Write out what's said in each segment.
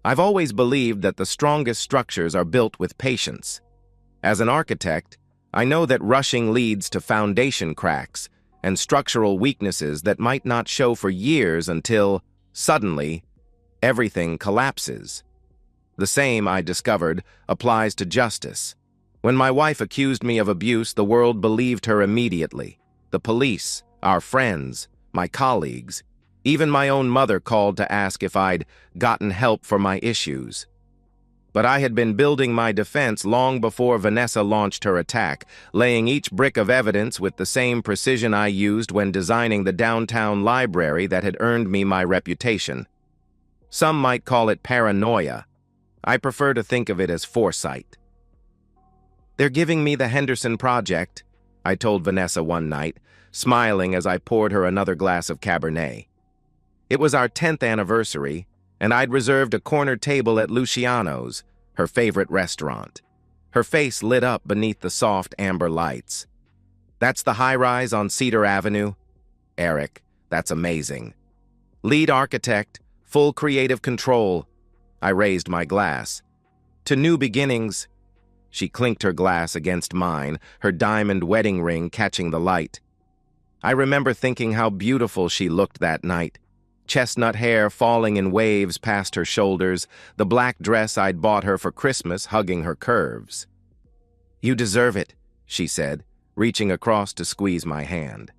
I've always believed that the strongest structures are built with patience. As an architect, I know that rushing leads to foundation cracks and structural weaknesses that might not show for years until, suddenly, everything collapses. The same, I discovered, applies to justice. When my wife accused me of abuse, the world believed her immediately. The police, our friends, my colleagues, even my own mother called to ask if I'd gotten help for my issues. But I had been building my defense long before Vanessa launched her attack, laying each brick of evidence with the same precision I used when designing the downtown library that had earned me my reputation. Some might call it paranoia. I prefer to think of it as foresight. "They're giving me the Henderson Project," I told Vanessa one night, smiling as I poured her another glass of Cabernet. It was our 10th anniversary, and I'd reserved a corner table at Luciano's, her favorite restaurant. Her face lit up beneath the soft amber lights. "That's the high-rise on Cedar Avenue?" "Eric, that's amazing." "Lead architect, full creative control." I raised my glass. "To new beginnings." She clinked her glass against mine, her diamond wedding ring catching the light. I remember thinking how beautiful she looked that night. Chestnut hair falling in waves past her shoulders, the black dress I'd bought her for Christmas hugging her curves. "You deserve it," she said, reaching across to squeeze my hand.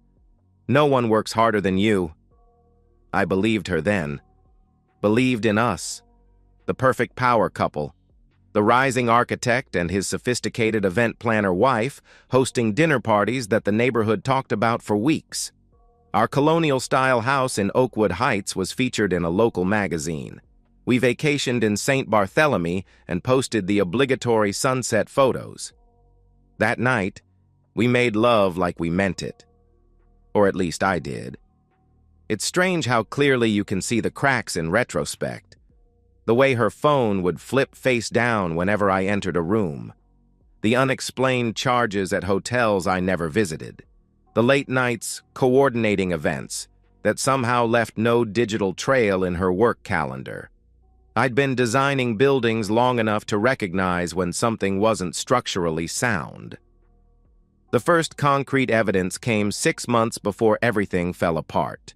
"No one works harder than you." I believed her then. Believed in us. The perfect power couple. The rising architect and his sophisticated event planner wife hosting dinner parties that the neighborhood talked about for weeks. Our colonial-style house in Oakwood Heights was featured in a local magazine. We vacationed in St. Barthélemy and posted the obligatory sunset photos. That night, we made love like we meant it. Or at least I did. It's strange how clearly you can see the cracks in retrospect. The way her phone would flip face down whenever I entered a room. The unexplained charges at hotels I never visited. The late nights coordinating events that somehow left no digital trail in her work calendar. I'd been designing buildings long enough to recognize when something wasn't structurally sound. The first concrete evidence came 6 months before everything fell apart.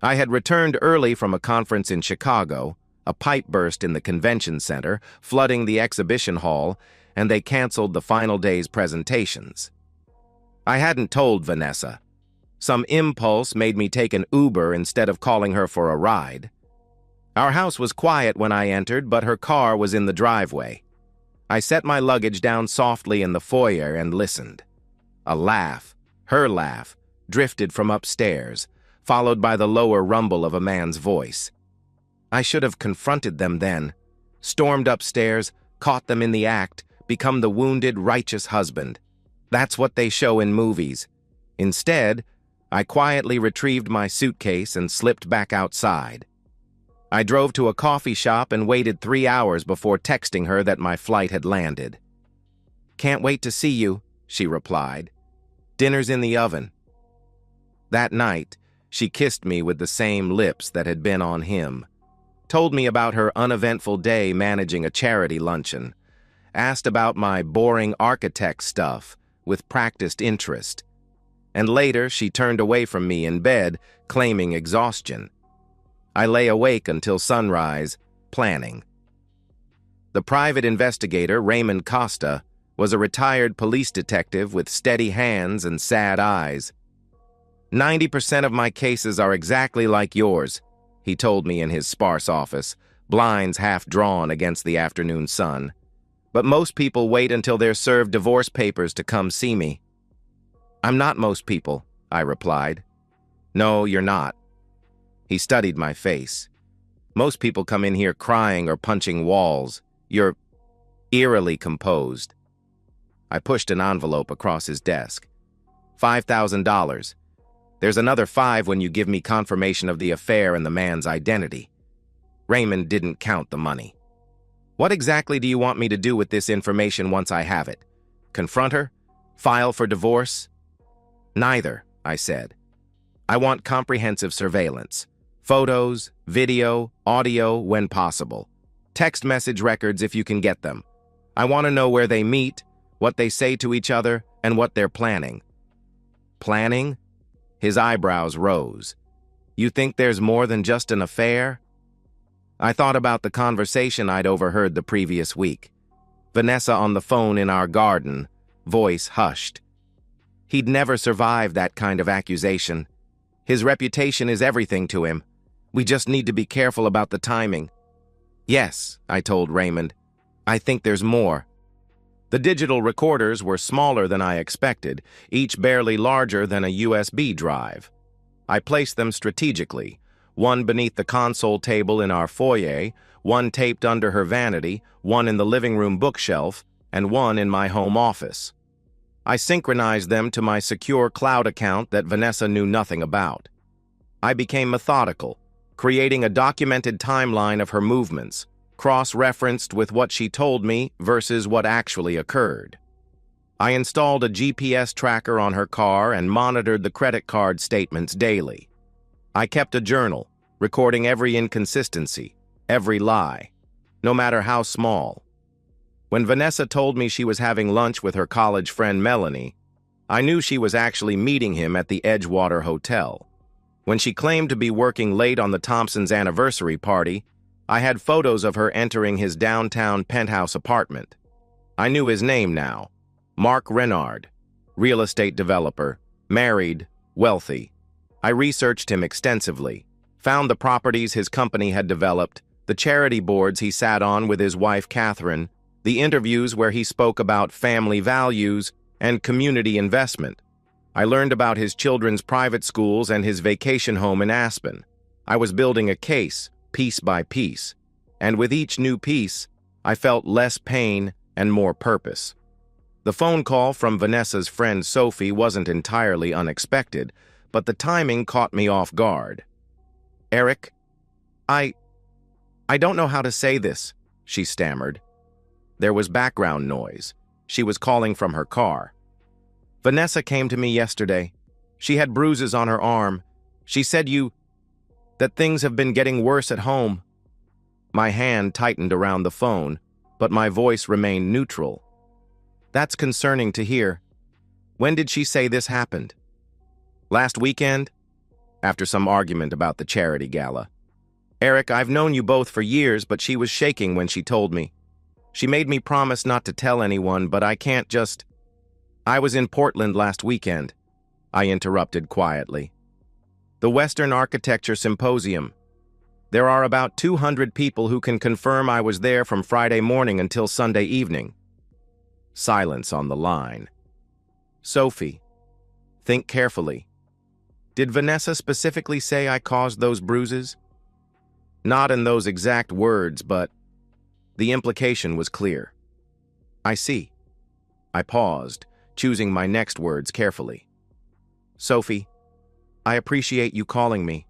I had returned early from a conference in Chicago, a pipe burst in the convention center, flooding the exhibition hall, and they canceled the final day's presentations. I hadn't told Vanessa. Some impulse made me take an Uber instead of calling her for a ride. Our house was quiet when I entered, but her car was in the driveway. I set my luggage down softly in the foyer and listened. A laugh, her laugh, drifted from upstairs, followed by the lower rumble of a man's voice. I should have confronted them then, stormed upstairs, caught them in the act, become the wounded, righteous husband. That's what they show in movies. Instead, I quietly retrieved my suitcase and slipped back outside. I drove to a coffee shop and waited 3 hours before texting her that my flight had landed. "Can't wait to see you," she replied. "Dinner's in the oven." That night, she kissed me with the same lips that had been on him. Told me about her uneventful day managing a charity luncheon. Asked about my boring architect stuff with practiced interest. And later, she turned away from me in bed, claiming exhaustion. I lay awake until sunrise, planning. The private investigator, Raymond Costa, was a retired police detective with steady hands and sad eyes. 90% of my cases are exactly like yours, he told me in his sparse office, blinds half drawn against the afternoon sun. But most people wait until they're served divorce papers to come see me. "I'm not most people," I replied. "No, you're not." He studied my face. "Most people come in here crying or punching walls. You're eerily composed." I pushed an envelope across his desk. $5,000. There's another 5 when you give me confirmation of the affair and the man's identity. Raymond didn't count the money. "What exactly do you want me to do with this information once I have it? Confront her? File for divorce?" "Neither," I said. "I want comprehensive surveillance. Photos, video, audio, when possible. Text message records if you can get them. I want to know where they meet, what they say to each other, and what they're planning. Planning? His eyebrows rose. You think there's more than just an affair? I thought about the conversation I'd overheard the previous week. Vanessa on the phone in our garden, voice hushed. He'd never survive that kind of accusation. His reputation is everything to him. We just need to be careful about the timing. Yes, I told Raymond. I think there's more. The digital recorders were smaller than I expected, each barely larger than a USB drive. I placed them strategically, one beneath the console table in our foyer, one taped under her vanity, one in the living room bookshelf, and one in my home office. I synchronized them to my secure cloud account that Vanessa knew nothing about. I became methodical, creating a documented timeline of her movements, cross-referenced with what she told me versus what actually occurred. I installed a GPS tracker on her car and monitored the credit card statements daily. I kept a journal, recording every inconsistency, every lie, no matter how small. When Vanessa told me she was having lunch with her college friend Melanie, I knew she was actually meeting him at the Edgewater Hotel. When she claimed to be working late on the Thompsons' anniversary party, I had photos of her entering his downtown penthouse apartment. I knew his name now. Mark Renard, real estate developer, married, wealthy. I researched him extensively, found the properties his company had developed, the charity boards he sat on with his wife Catherine, the interviews where he spoke about family values and community investment. I learned about his children's private schools and his vacation home in Aspen. I was building a case, piece by piece, and with each new piece, I felt less pain and more purpose. The phone call from Vanessa's friend Sophie wasn't entirely unexpected, but the timing caught me off guard. Eric, I don't know how to say this, she stammered. There was background noise. She was calling from her car. Vanessa came to me yesterday. She had bruises on her arm. She said that things have been getting worse at home. My hand tightened around the phone, but my voice remained neutral. That's concerning to hear. When did she say this happened? Last weekend? After some argument about the charity gala. Eric, I've known you both for years, but she was shaking when she told me. She made me promise not to tell anyone, but I can't just... I was in Portland last weekend, I interrupted quietly. The Western Architecture Symposium. There are about 200 people who can confirm I was there from Friday morning until Sunday evening. Silence on the line. Sophie, think carefully. Did Vanessa specifically say I caused those bruises? Not in those exact words, but the implication was clear. I see. I paused, choosing my next words carefully. Sophie, I appreciate you calling me.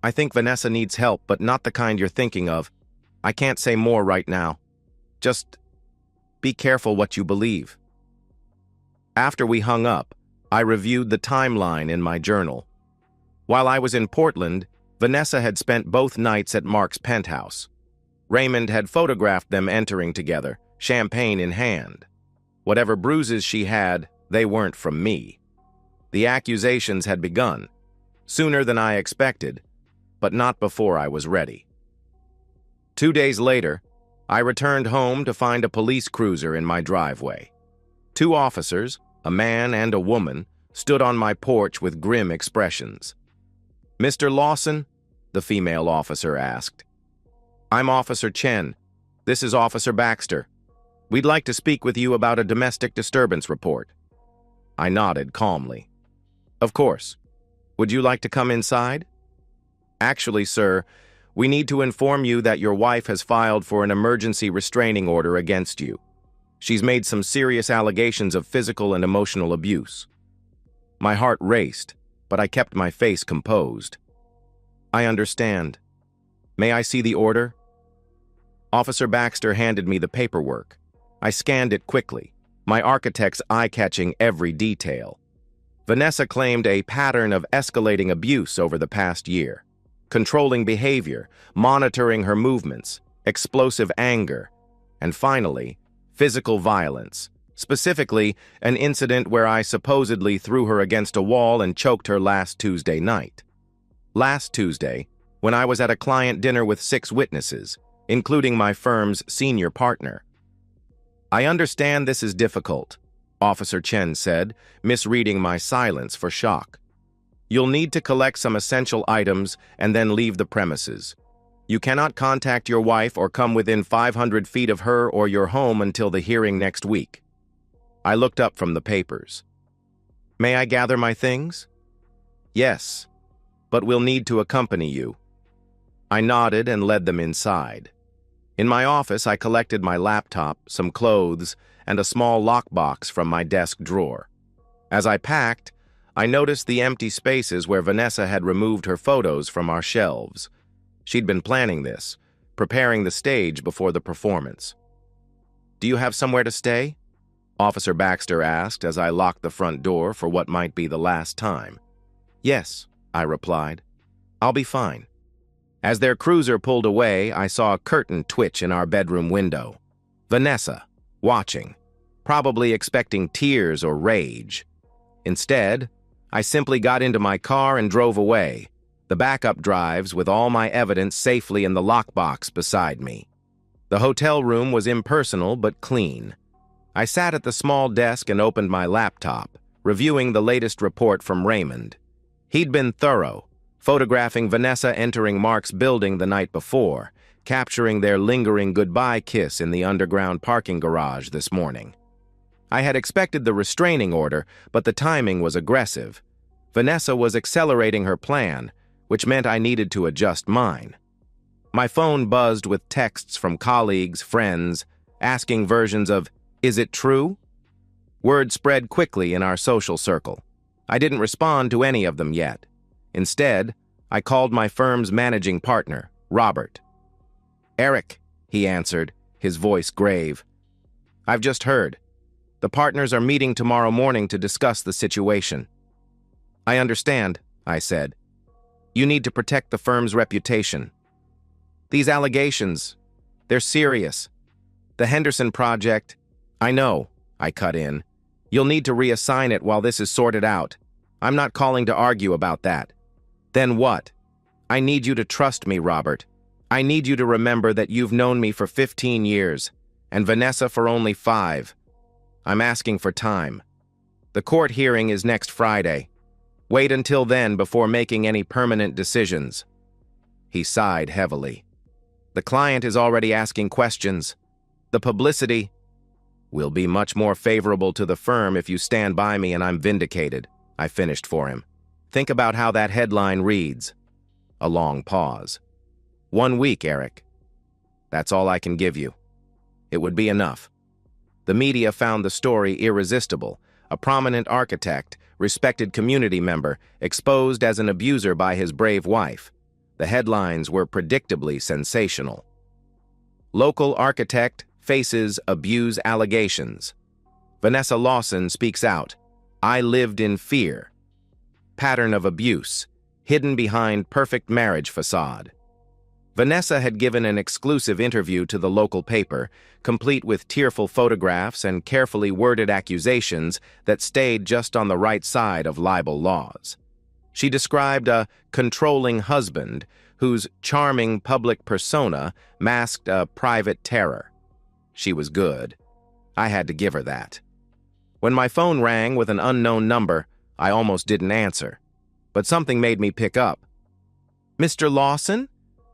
I think Vanessa needs help, but not the kind you're thinking of. I can't say more right now. Just be careful what you believe. After we hung up, I reviewed the timeline in my journal. While I was in Portland, Vanessa had spent both nights at Mark's penthouse. Raymond had photographed them entering together, champagne in hand. Whatever bruises she had, they weren't from me. The accusations had begun, sooner than I expected, but not before I was ready. 2 days later, I returned home to find a police cruiser in my driveway. 2 officers, a man and a woman, stood on my porch with grim expressions. Mr. Lawson? The female officer asked. I'm Officer Chen. This is Officer Baxter. We'd like to speak with you about a domestic disturbance report. I nodded calmly. Of course. Would you like to come inside? Actually, sir, we need to inform you that your wife has filed for an emergency restraining order against you. She's made some serious allegations of physical and emotional abuse. My heart raced, but I kept my face composed. I understand. May I see the order? Officer Baxter handed me the paperwork. I scanned it quickly, my architect's eye catching every detail. Vanessa claimed a pattern of escalating abuse over the past year, controlling behavior, monitoring her movements, explosive anger, and finally, physical violence. Specifically, an incident where I supposedly threw her against a wall and choked her last Tuesday night. Last Tuesday, when I was at a client dinner with 6 witnesses, including my firm's senior partner. "I understand this is difficult," Officer Chen said, misreading my silence for shock. "You'll need to collect some essential items and then leave the premises. You cannot contact your wife or come within 500 feet of her or your home until the hearing next week." I looked up from the papers. "May I gather my things?" "Yes, but we'll need to accompany you." I nodded and led them inside. In my office, I collected my laptop, some clothes, and a small lockbox from my desk drawer. As I packed, I noticed the empty spaces where Vanessa had removed her photos from our shelves. She'd been planning this, preparing the stage before the performance. "Do you have somewhere to stay?" Officer Baxter asked as I locked the front door for what might be the last time. "Yes," I replied. "I'll be fine." As their cruiser pulled away, I saw a curtain twitch in our bedroom window. Vanessa, watching, probably expecting tears or rage. Instead, I simply got into my car and drove away, the backup drives with all my evidence safely in the lockbox beside me. The hotel room was impersonal but clean. I sat at the small desk and opened my laptop, reviewing the latest report from Raymond. He'd been thorough, photographing Vanessa entering Mark's building the night before, capturing their lingering goodbye kiss in the underground parking garage this morning. I had expected the restraining order, but the timing was aggressive. Vanessa was accelerating her plan, which meant I needed to adjust mine. My phone buzzed with texts from colleagues, friends, asking versions of, "Is it true?" Word spread quickly in our social circle. I didn't respond to any of them yet. Instead, I called my firm's managing partner, Robert. "Eric," he answered, his voice grave. "I've just heard. The partners are meeting tomorrow morning to discuss the situation." "I understand," I said. "You need to protect the firm's reputation. These allegations, they're serious. The Henderson project—" "I know," I cut in. "You'll need to reassign it while this is sorted out. I'm not calling to argue about that." "Then what?" "I need you to trust me, Robert. I need you to remember that you've known me for 15 years, and Vanessa for only 5. I'm asking for time. The court hearing is next Friday. Wait until then before making any permanent decisions." He sighed heavily. "The client is already asking questions. The publicity will be much more favorable to the firm if you stand by me and I'm vindicated," I finished for him. "Think about how that headline reads." A long pause. "1 week, Eric. That's all I can give you. It would be enough." The media found the story irresistible. A prominent architect, respected community member, exposed as an abuser by his brave wife. The headlines were predictably sensational. "Local architect faces abuse allegations. Vanessa Lawson speaks out. I lived in fear. Pattern of abuse, hidden behind perfect marriage facade." Vanessa had given an exclusive interview to the local paper, complete with tearful photographs and carefully worded accusations that stayed just on the right side of libel laws. She described a controlling husband whose charming public persona masked a private terror. She was good. I had to give her that. When my phone rang with an unknown number, I almost didn't answer. But something made me pick up. "Mr. Lawson?"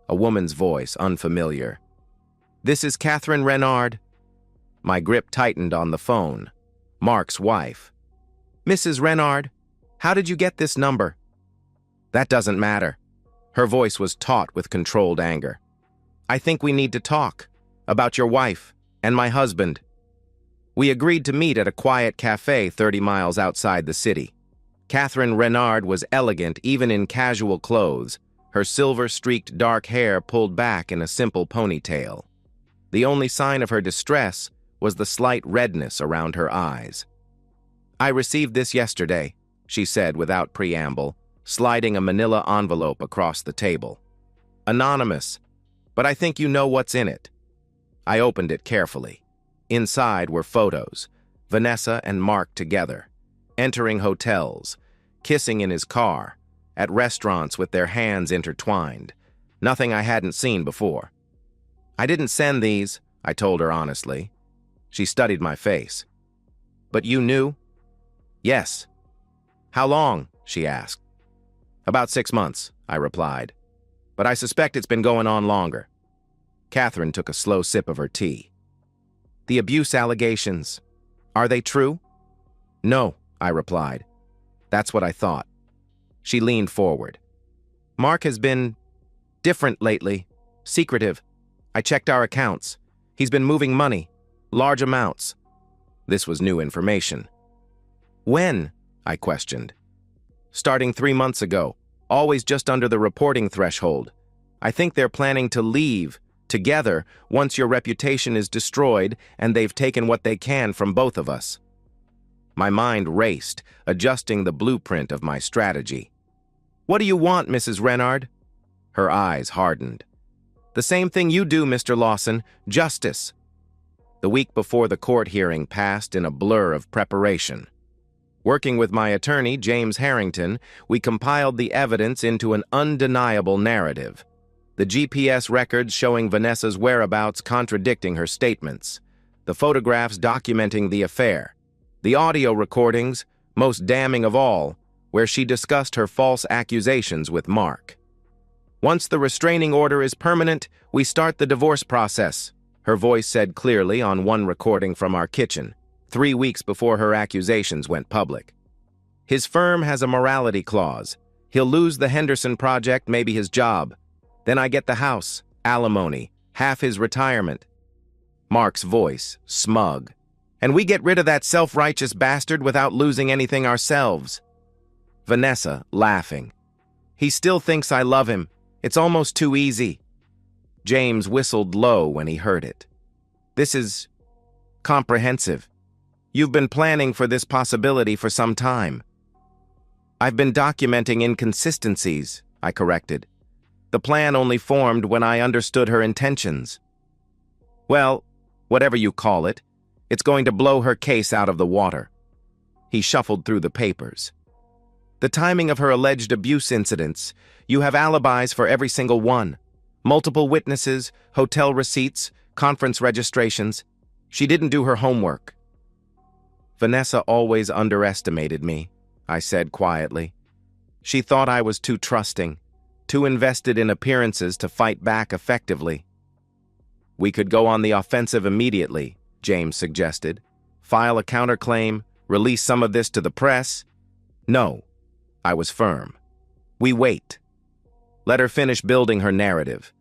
A woman's voice, unfamiliar. "This is Catherine Renard." My grip tightened on the phone. Mark's wife. "Mrs. Renard, how did you get this number?" "That doesn't matter." Her voice was taut with controlled anger. "I think we need to talk about your wife and my husband." We agreed to meet at a quiet cafe 30 miles outside the city. Catherine Renard was elegant even in casual clothes, her silver-streaked dark hair pulled back in a simple ponytail. The only sign of her distress was the slight redness around her eyes. "I received this yesterday," she said without preamble, sliding a manila envelope across the table. "Anonymous, but I think you know what's in it." I opened it carefully. Inside were photos, Vanessa and Mark together, entering hotels, kissing in his car, at restaurants with their hands intertwined. Nothing I hadn't seen before. "I didn't send these," I told her honestly. She studied my face. "But you knew?" "Yes." "How long?" she asked. "About 6 months," I replied. "But I suspect it's been going on longer." Catherine took a slow sip of her tea. "The abuse allegations, are they true?" "No," I replied. "That's what I thought." She leaned forward. "Mark has been different lately, secretive. I checked our accounts. He's been moving money, large amounts." This was new information. "When?" I questioned. "Starting 3 months ago, always just under the reporting threshold. I think they're planning to leave together once your reputation is destroyed and they've taken what they can from both of us." My mind raced, adjusting the blueprint of my strategy. "What do you want, Mrs. Renard?" Her eyes hardened. "The same thing you do, Mr. Lawson, justice." The week before the court hearing passed in a blur of preparation. Working with my attorney, James Harrington, we compiled the evidence into an undeniable narrative. The GPS records showing Vanessa's whereabouts contradicting her statements. The photographs documenting the affair. The audio recordings, most damning of all, where she discussed her false accusations with Mark. "Once the restraining order is permanent, we start the divorce process," her voice said clearly on one recording from our kitchen, 3 weeks before her accusations went public. "His firm has a morality clause. He'll lose the Henderson project, maybe his job. Then I get the house, alimony, half his retirement." Mark's voice, smug. "And we get rid of that self-righteous bastard without losing anything ourselves." Vanessa, laughing. "He still thinks I love him. It's almost too easy." James whistled low when he heard it. "This is comprehensive. You've been planning for this possibility for some time." "I've been documenting inconsistencies," I corrected. "The plan only formed when I understood her intentions." "Well, whatever you call it, it's going to blow her case out of the water." He shuffled through the papers. "The timing of her alleged abuse incidents, you have alibis for every single one. Multiple witnesses, hotel receipts, conference registrations. She didn't do her homework." "Vanessa always underestimated me," I said quietly. "She thought I was too trusting, too invested in appearances to fight back effectively." "We could go on the offensive immediately," James suggested. "File a counterclaim, release some of this to the press." "No," I was firm. "We wait. Let her finish building her narrative.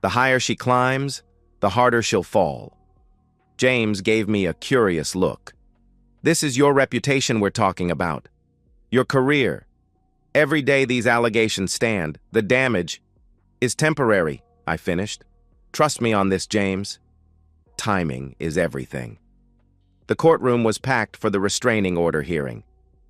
The higher she climbs, the harder she'll fall." James gave me a curious look. "This is your reputation we're talking about. Your career. Every day these allegations stand, the damage is temporary," I finished. "Trust me on this, James. Timing is everything." The courtroom was packed for the restraining order hearing.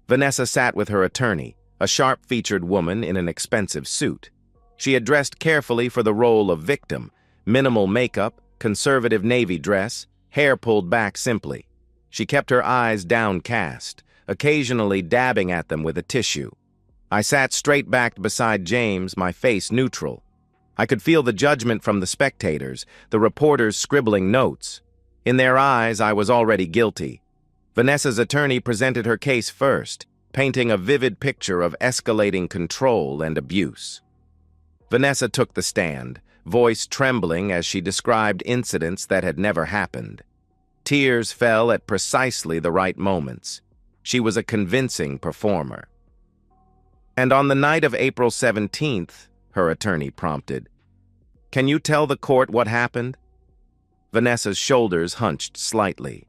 Vanessa sat with her attorney, a sharp-featured woman in an expensive suit. She had dressed carefully for the role of victim, minimal makeup, conservative navy dress, hair pulled back simply. She kept her eyes downcast, occasionally dabbing at them with a tissue. I sat straight-backed beside James, my face neutral. I could feel the judgment from the spectators, the reporters scribbling notes. In their eyes, I was already guilty. Vanessa's attorney presented her case first, painting a vivid picture of escalating control and abuse. Vanessa took the stand, voice trembling as she described incidents that had never happened. Tears fell at precisely the right moments. She was a convincing performer. "And on the night of April 17th, her attorney prompted, can you tell the court what happened?" Vanessa's shoulders hunched slightly.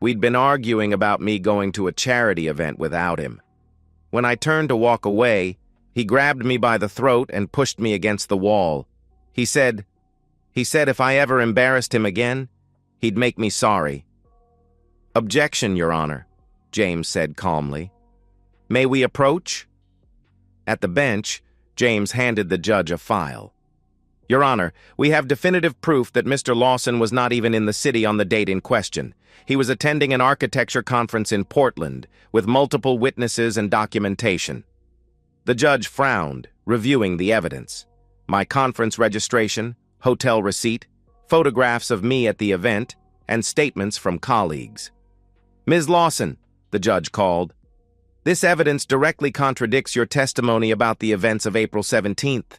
"We'd been arguing about me going to a charity event without him. When I turned to walk away, he grabbed me by the throat and pushed me against the wall. He said if I ever embarrassed him again, he'd make me sorry." "Objection, Your Honor," James said calmly. "May we approach?" At the bench, James handed the judge a file. Your Honor, we have definitive proof that Mr. Lawson was not even in the city on the date in question. He was attending an architecture conference in Portland, with multiple witnesses and documentation. The judge frowned, reviewing the evidence. My conference registration, hotel receipt, photographs of me at the event, and statements from colleagues. Ms. Lawson, the judge called. This evidence directly contradicts your testimony about the events of April 17th.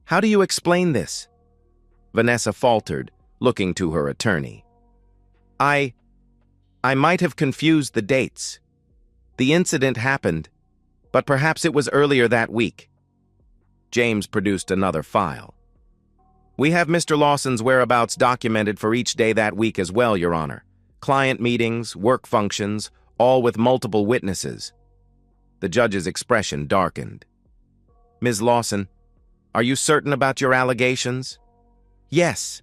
How do you explain this? Vanessa faltered, looking to her attorney. I might have confused the dates. The incident happened, but perhaps it was earlier that week. James produced another file. We have Mr. Lawson's whereabouts documented for each day that week as well, Your Honor. Client meetings, work functions, all with multiple witnesses. The judge's expression darkened. Ms. Lawson, are you certain about your allegations? Yes.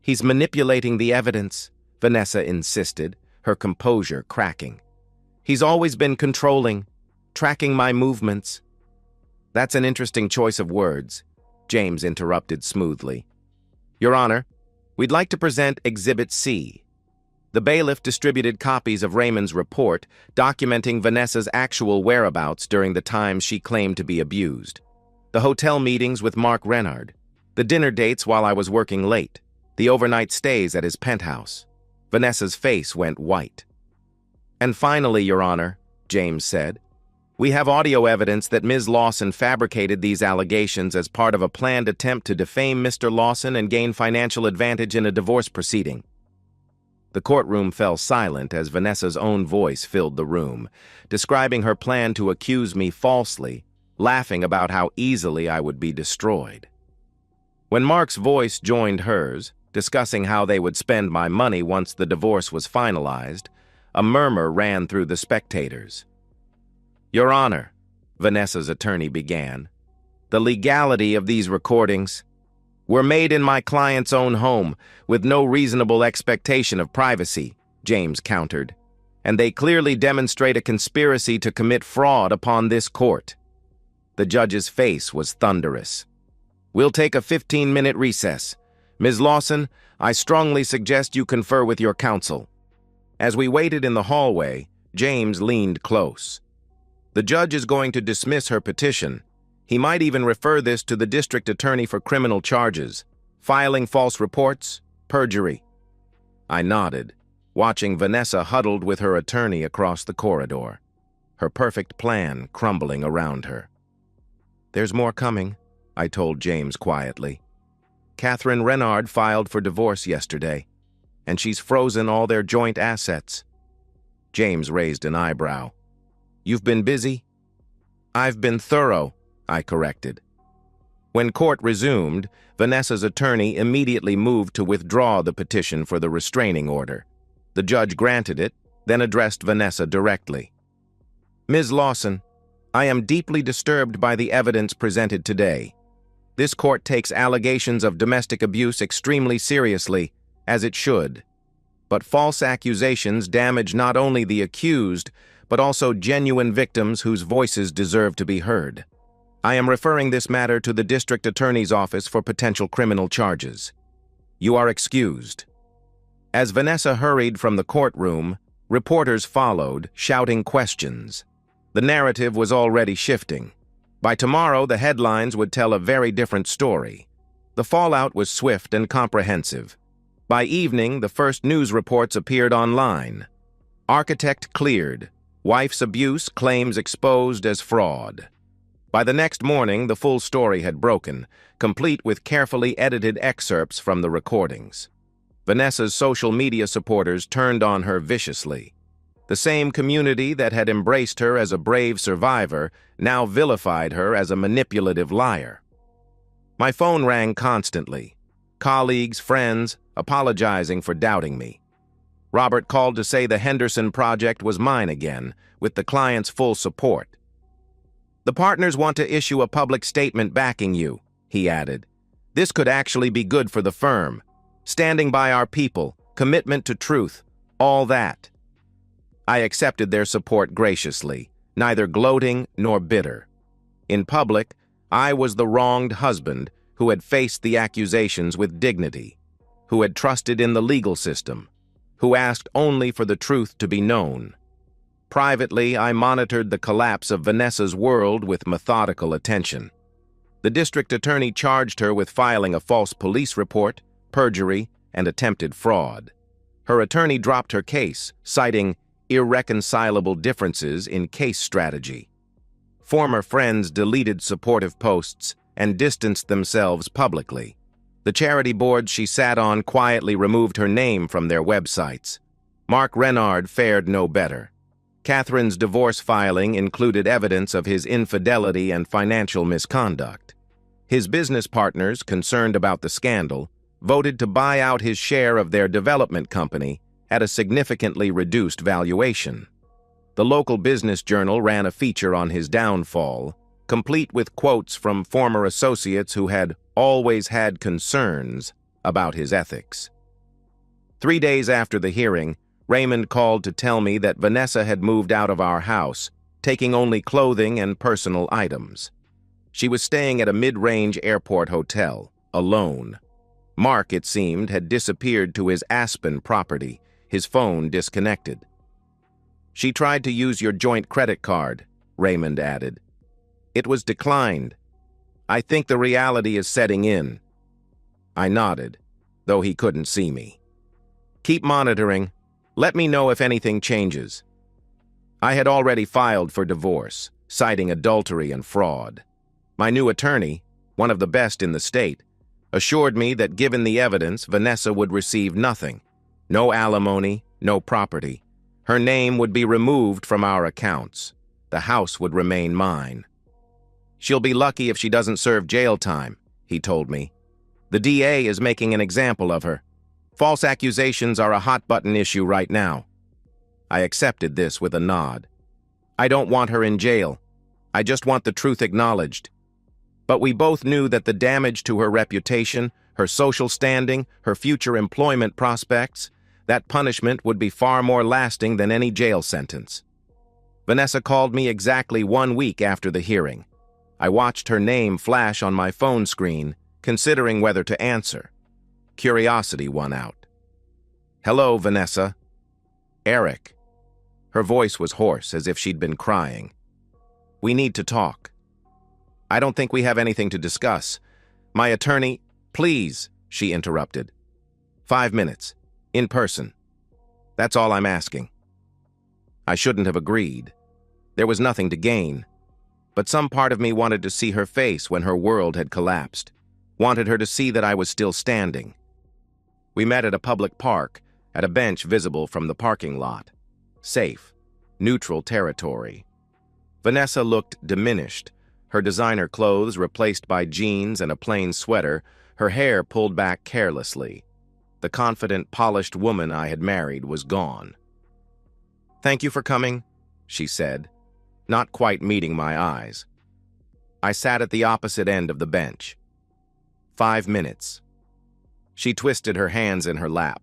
He's manipulating the evidence, Vanessa insisted, her composure cracking. He's always been controlling, tracking my movements. That's an interesting choice of words, James interrupted smoothly. Your Honor, we'd like to present Exhibit C. The bailiff distributed copies of Raymond's report documenting Vanessa's actual whereabouts during the times she claimed to be abused. The hotel meetings with Mark Renard, the dinner dates while I was working late, the overnight stays at his penthouse. Vanessa's face went white. And finally, Your Honor, James said, we have audio evidence that Ms. Lawson fabricated these allegations as part of a planned attempt to defame Mr. Lawson and gain financial advantage in a divorce proceeding. The courtroom fell silent as Vanessa's own voice filled the room, describing her plan to accuse me falsely, laughing about how easily I would be destroyed. When Mark's voice joined hers, discussing how they would spend my money once the divorce was finalized, a murmur ran through the spectators. Your Honor, Vanessa's attorney began, the legality of these recordings were made in my client's own home with no reasonable expectation of privacy, James countered, and they clearly demonstrate a conspiracy to commit fraud upon this court. The judge's face was thunderous. We'll take a 15-minute recess. Ms. Lawson, I strongly suggest you confer with your counsel. As we waited in the hallway, James leaned close. The judge is going to dismiss her petition. He might even refer this to the district attorney for criminal charges, filing false reports, perjury. I nodded, watching Vanessa huddled with her attorney across the corridor, her perfect plan crumbling around her. There's more coming, I told James quietly. Catherine Renard filed for divorce yesterday, and she's frozen all their joint assets. James raised an eyebrow. You've been busy? I've been thorough, I corrected. When court resumed, Vanessa's attorney immediately moved to withdraw the petition for the restraining order. The judge granted it, then addressed Vanessa directly. Ms. Lawson, I am deeply disturbed by the evidence presented today. This court takes allegations of domestic abuse extremely seriously, as it should. But false accusations damage not only the accused, but also genuine victims whose voices deserve to be heard. I am referring this matter to the district attorney's office for potential criminal charges. You are excused. As Vanessa hurried from the courtroom, reporters followed, shouting questions. The narrative was already shifting. By tomorrow, the headlines would tell a very different story. The fallout was swift and comprehensive. By evening, the first news reports appeared online. Architect cleared. Wife's abuse claims exposed as fraud. By the next morning, the full story had broken, complete with carefully edited excerpts from the recordings. Vanessa's social media supporters turned on her viciously. The same community that had embraced her as a brave survivor now vilified her as a manipulative liar. My phone rang constantly. Colleagues, friends, apologizing for doubting me. Robert called to say the Henderson project was mine again, with the client's full support. The partners want to issue a public statement backing you, he added. This could actually be good for the firm. Standing by our people, commitment to truth, all that. I accepted their support graciously, neither gloating nor bitter. In public, I was the wronged husband who had faced the accusations with dignity, who had trusted in the legal system, who asked only for the truth to be known. Privately, I monitored the collapse of Vanessa's world with methodical attention. The district attorney charged her with filing a false police report, perjury, and attempted fraud. Her attorney dropped her case, citing irreconcilable differences in case strategy. Former friends deleted supportive posts and distanced themselves publicly. The charity boards she sat on quietly removed her name from their websites. Mark Renard fared no better. Catherine's divorce filing included evidence of his infidelity and financial misconduct. His business partners, concerned about the scandal, voted to buy out his share of their development company at a significantly reduced valuation. The local business journal ran a feature on his downfall, complete with quotes from former associates who had always had concerns about his ethics. 3 days after the hearing, Raymond called to tell me that Vanessa had moved out of our house, taking only clothing and personal items. She was staying at a mid-range airport hotel, alone. Mark, it seemed, had disappeared to his Aspen property, his phone disconnected. She tried to use your joint credit card, Raymond added. It was declined. I think the reality is setting in. I nodded, though he couldn't see me. Keep monitoring. Let me know if anything changes. I had already filed for divorce, citing adultery and fraud. My new attorney, one of the best in the state, assured me that given the evidence, Vanessa would receive nothing. No alimony, no property. Her name would be removed from our accounts. The house would remain mine. She'll be lucky if she doesn't serve jail time, he told me. The DA is making an example of her. False accusations are a hot-button issue right now. I accepted this with a nod. I don't want her in jail. I just want the truth acknowledged. But we both knew that the damage to her reputation, her social standing, her future employment prospects, that punishment would be far more lasting than any jail sentence. Vanessa called me exactly 1 week after the hearing. I watched her name flash on my phone screen, considering whether to answer. Curiosity won out. Hello, Vanessa. Eric. Her voice was hoarse, as if she'd been crying. We need to talk. I don't think we have anything to discuss. My attorney, please, she interrupted. 5 minutes. In person. That's all I'm asking. I shouldn't have agreed. There was nothing to gain. But some part of me wanted to see her face when her world had collapsed. Wanted her to see that I was still standing. We met at a public park, at a bench visible from the parking lot. Safe. Neutral territory. Vanessa looked diminished, her designer clothes replaced by jeans and a plain sweater, her hair pulled back carelessly. The confident, polished woman I had married was gone. Thank you for coming, she said, not quite meeting my eyes. I sat at the opposite end of the bench. 5 minutes. She twisted her hands in her lap.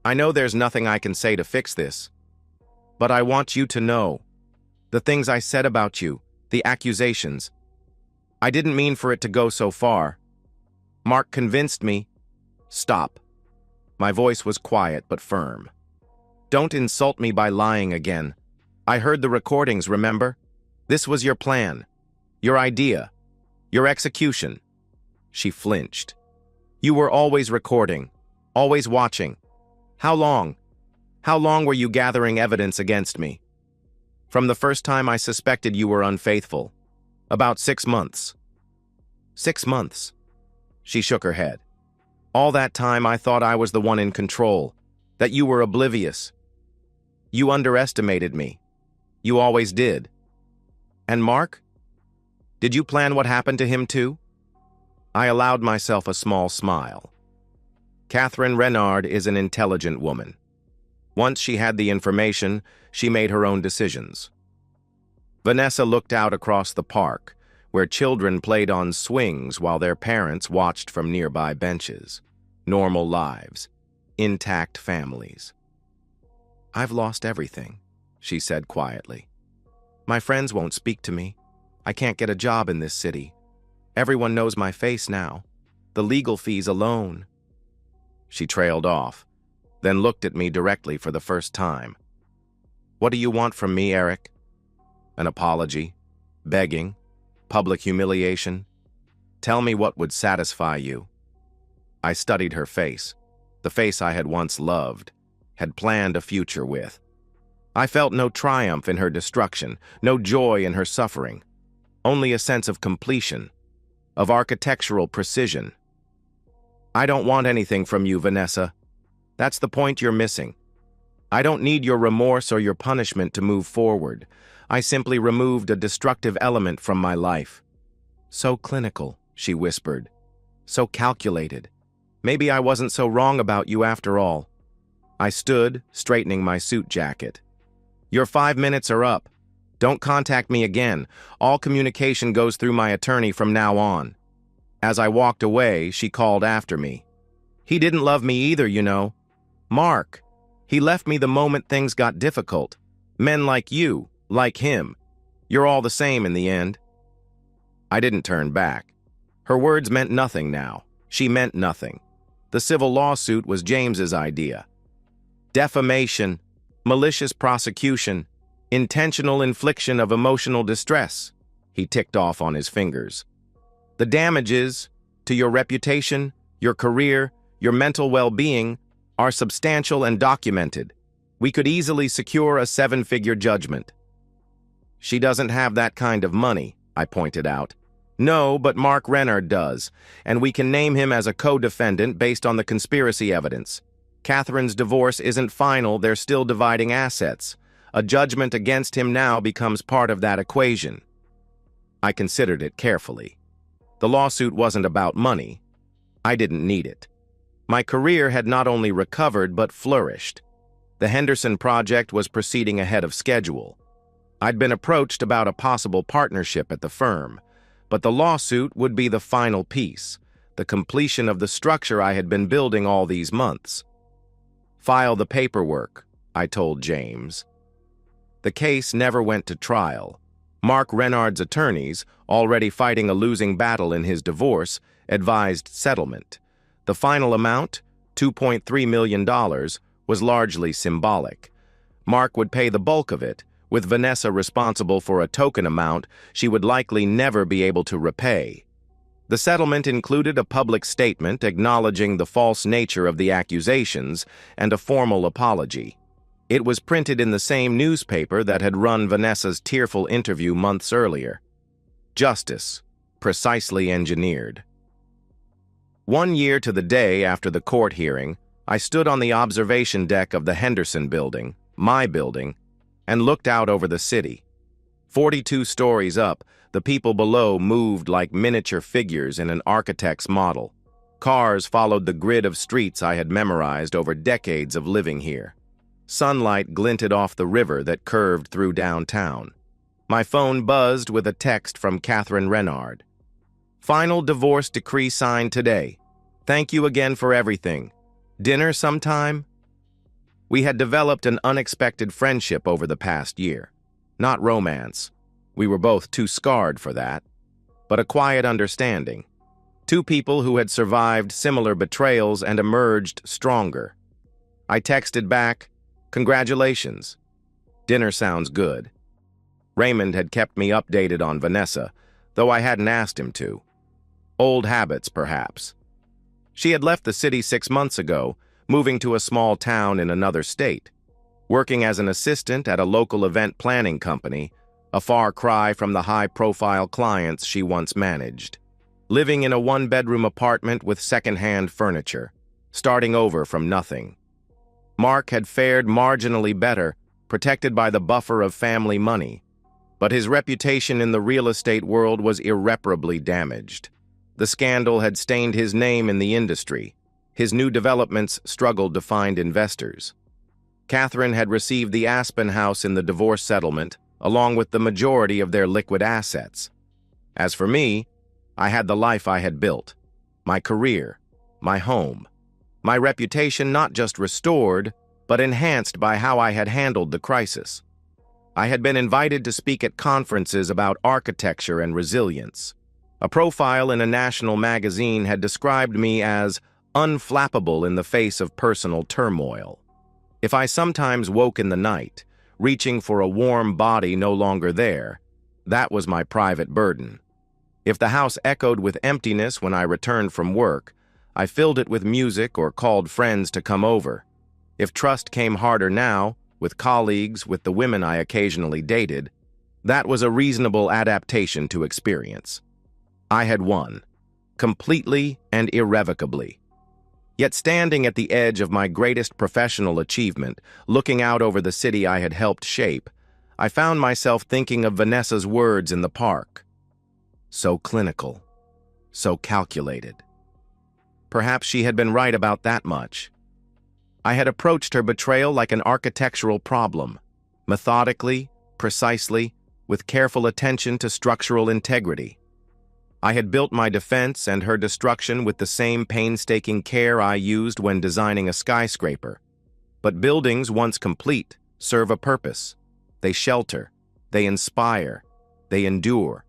I know there's nothing I can say to fix this, but I want you to know. The things I said about you, the accusations. I didn't mean for it to go so far. Mark convinced me. Stop. My voice was quiet but firm. Don't insult me by lying again. I heard the recordings, remember? This was your plan, your idea, your execution. She flinched. You were always recording, always watching. How long? How long were you gathering evidence against me? From the first time I suspected you were unfaithful. About 6 months. 6 months. She shook her head. All that time I thought I was the one in control, that you were oblivious. You underestimated me. You always did. And Mark? Did you plan what happened to him too? I allowed myself a small smile. Catherine Renard is an intelligent woman. Once she had the information, she made her own decisions. Vanessa looked out across the park, where children played on swings while their parents watched from nearby benches. Normal lives. Intact families. I've lost everything, she said quietly. My friends won't speak to me. I can't get a job in this city. Everyone knows my face now. The legal fees alone." She trailed off, then looked at me directly for the first time. "What do you want from me, Eric? An apology? Begging? Public humiliation? Tell me what would satisfy you." I studied her face, the face I had once loved, had planned a future with. I felt no triumph in her destruction, no joy in her suffering, only a sense of completion, of architectural precision. "I don't want anything from you, Vanessa. That's the point you're missing. I don't need your remorse or your punishment to move forward. I simply removed a destructive element from my life." "So clinical," she whispered. "So calculated. Maybe I wasn't so wrong about you after all." I stood, straightening my suit jacket. "Your 5 minutes are up. Don't contact me again. All communication goes through my attorney from now on." As I walked away, she called after me. "He didn't love me either, you know. Mark. He left me the moment things got difficult. Men like you, like him. You're all the same in the end." I didn't turn back. Her words meant nothing now. She meant nothing. The civil lawsuit was James's idea. Defamation, malicious prosecution, intentional infliction of emotional distress. He ticked off on his fingers. "The damages to your reputation, your career, your mental well-being are substantial and documented. We could easily secure a 7-figure judgment." "She doesn't have that kind of money," I pointed out. "No, but Mark Renard does, and we can name him as a co-defendant based on the conspiracy evidence. Catherine's divorce isn't final, they're still dividing assets. A judgment against him now becomes part of that equation." I considered it carefully. The lawsuit wasn't about money. I didn't need it. My career had not only recovered but flourished. The Henderson project was proceeding ahead of schedule. I'd been approached about a possible partnership at the firm, but the lawsuit would be the final piece, the completion of the structure I had been building all these months. "File the paperwork," I told James. The case never went to trial. Mark Renard's attorneys, already fighting a losing battle in his divorce, advised settlement. The final amount, $2.3 million, was largely symbolic. Mark would pay the bulk of it, with Vanessa responsible for a token amount she would likely never be able to repay. The settlement included a public statement acknowledging the false nature of the accusations and a formal apology. It was printed in the same newspaper that had run Vanessa's tearful interview months earlier. Justice, precisely engineered. 1 year to the day after the court hearing, I stood on the observation deck of the Henderson building, my building, and looked out over the city. 42 stories up, the people below moved like miniature figures in an architect's model. Cars followed the grid of streets I had memorized over decades of living here. Sunlight glinted off the river that curved through downtown. My phone buzzed with a text from Catherine Renard. "Final divorce decree signed today. Thank you again for everything. Dinner sometime?" We had developed an unexpected friendship over the past year. Not romance. We were both too scarred for that. But a quiet understanding. Two people who had survived similar betrayals and emerged stronger. I texted back, "Congratulations. Dinner sounds good." Raymond had kept me updated on Vanessa, though I hadn't asked him to. Old habits, perhaps. She had left the city 6 months ago, moving to a small town in another state. Working as an assistant at a local event planning company, a far cry from the high-profile clients she once managed. Living in a 1-bedroom apartment with second-hand furniture, starting over from nothing. Mark had fared marginally better, protected by the buffer of family money, but his reputation in the real estate world was irreparably damaged. The scandal had stained his name in the industry. His new developments struggled to find investors. Catherine had received the Aspen house in the divorce settlement, along with the majority of their liquid assets. As for me, I had the life I had built, my career, my home, my reputation not just restored, but enhanced by how I had handled the crisis. I had been invited to speak at conferences about architecture and resilience. A profile in a national magazine had described me as unflappable in the face of personal turmoil. If I sometimes woke in the night, reaching for a warm body no longer there, that was my private burden. If the house echoed with emptiness when I returned from work, I filled it with music or called friends to come over. If trust came harder now, with colleagues, with the women I occasionally dated, that was a reasonable adaptation to experience. I had won, completely and irrevocably. Yet standing at the edge of my greatest professional achievement, looking out over the city I had helped shape, I found myself thinking of Vanessa's words in the park. So clinical, so calculated. Perhaps she had been right about that much. I had approached her betrayal like an architectural problem, methodically, precisely, with careful attention to structural integrity. I had built my defense and her destruction with the same painstaking care I used when designing a skyscraper. But buildings, once complete, serve a purpose. They shelter, they inspire, they endure.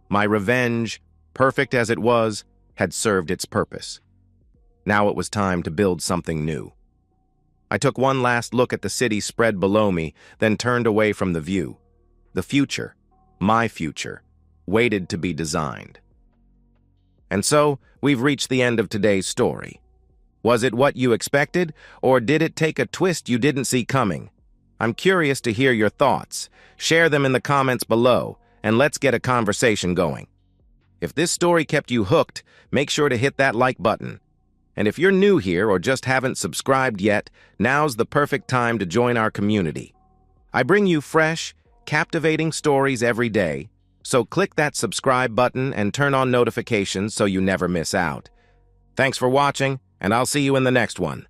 My revenge, perfect as it was, had served its purpose. Now it was time to build something new. I took one last look at the city spread below me, then turned away from the view. The future, my future, waited to be designed. And so, we've reached the end of today's story. Was it what you expected, or did it take a twist you didn't see coming? I'm curious to hear your thoughts. Share them in the comments below, and let's get a conversation going. If this story kept you hooked, make sure to hit that like button. And if you're new here or just haven't subscribed yet, now's the perfect time to join our community. I bring you fresh, captivating stories every day, so click that subscribe button and turn on notifications so you never miss out. Thanks for watching, and I'll see you in the next one.